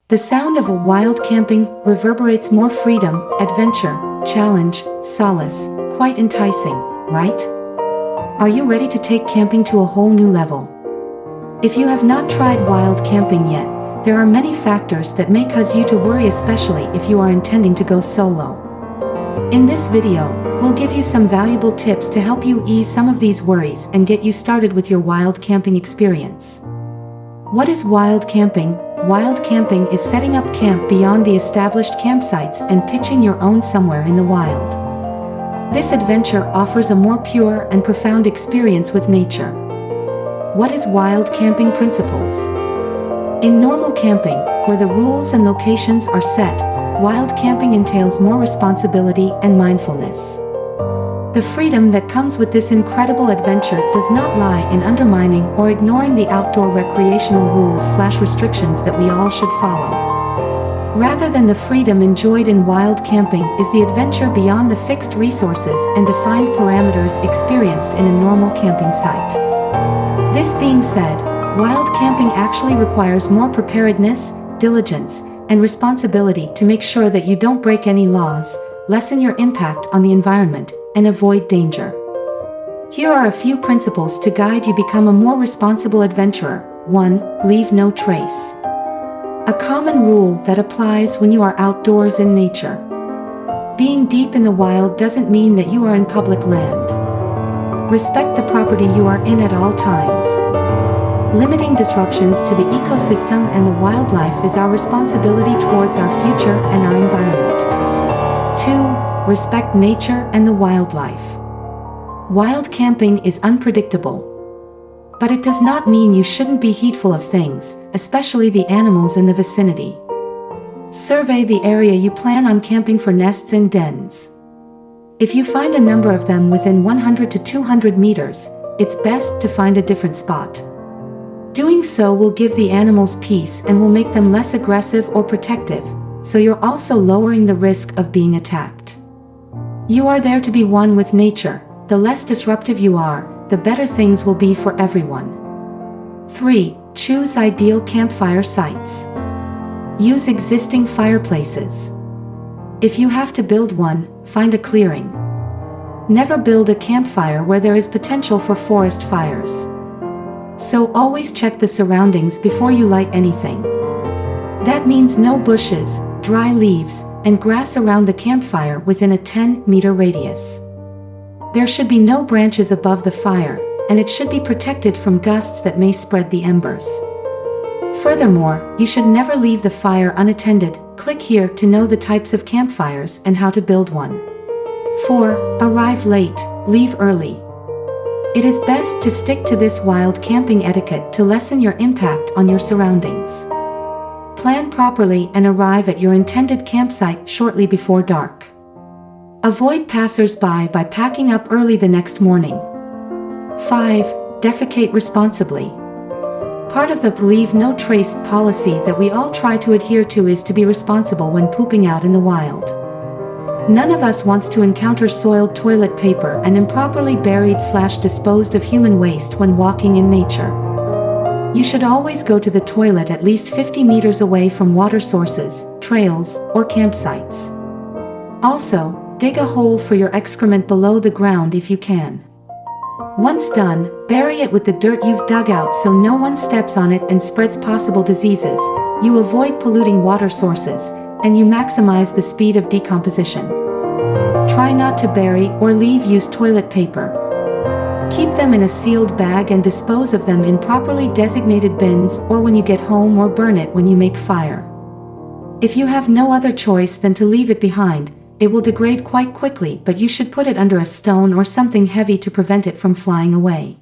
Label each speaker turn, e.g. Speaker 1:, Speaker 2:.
Speaker 1: The sound of a wild camping reverberates more freedom, adventure, challenge, solace, quite enticing, right? Are you ready to take camping to a whole new level? If you have not tried wild camping yet, there are many factors that may cause you to worry, especially if you are intending to go solo. In this video, we'll give you some valuable tips to help you ease some of these worries and get you started with your wild camping experience. What is wild camping? Wild camping is setting up camp beyond the established campsites and pitching your own somewhere in the wild. This adventure offers a more pure and profound experience with nature. What is wild camping principles? In normal camping, where the rules and locations are set, wild camping entails more responsibility and mindfulness. The freedom that comes with this incredible adventure does not lie in undermining or ignoring the outdoor recreational rules/restrictions that we all should follow. Rather than the freedom enjoyed in wild camping is the adventure beyond the fixed resources and defined parameters experienced in a normal camping site. This being said, wild camping actually requires more preparedness, diligence, and responsibility to make sure that you don't break any laws, lessen your impact on the environment, and avoid danger. Here are a few principles to guide you become a more responsible adventurer. 1. Leave no trace. A common rule that applies when you are outdoors in nature. Being deep in the wild doesn't mean that you are in public land. Respect the property you are in at all times. Limiting disruptions to the ecosystem and the wildlife is our responsibility towards our future and our environment. 2. Respect nature and the wildlife. Wild camping is unpredictable. But it does not mean you shouldn't be heedful of things, especially the animals in the vicinity. Survey the area you plan on camping for nests and dens. If you find a number of them within 100 to 200 meters, it's best to find a different spot. Doing so will give the animals peace and will make them less aggressive or protective, so you're also lowering the risk of being attacked. You are there to be one with nature. The less disruptive you are, the better things will be for everyone. 3. Choose ideal campfire sites. Use existing fireplaces. If you have to build one, find a clearing. Never build a campfire where there is potential for forest fires. So always check the surroundings before you light anything. That means no bushes, dry leaves, and grass around the campfire within a 10-meter radius. There should be no branches above the fire, and it should be protected from gusts that may spread the embers. Furthermore, you should never leave the fire unattended. Click here to know the types of campfires and how to build one. 4. Arrive late, leave early. It is best to stick to this wild camping etiquette to lessen your impact on your surroundings. Plan properly and arrive at your intended campsite shortly before dark. Avoid passers-by by packing up early the next morning. 5. Defecate responsibly. Part of the leave no trace policy that we all try to adhere to is to be responsible when pooping out in the wild. None of us wants to encounter soiled toilet paper and improperly buried/disposed of human waste when walking in nature. You should always go to the toilet at least 50 meters away from water sources, trails, or campsites. Also, dig a hole for your excrement below the ground if you can. Once done, bury it with the dirt you've dug out so no one steps on it and spreads possible diseases. You avoid polluting water sources, and you maximize the speed of decomposition. Try not to bury or leave used toilet paper. Keep them in a sealed bag and dispose of them in properly designated bins or when you get home, or burn it when you make fire. If you have no other choice than to leave it behind, it will degrade quite quickly, but you should put it under a stone or something heavy to prevent it from flying away.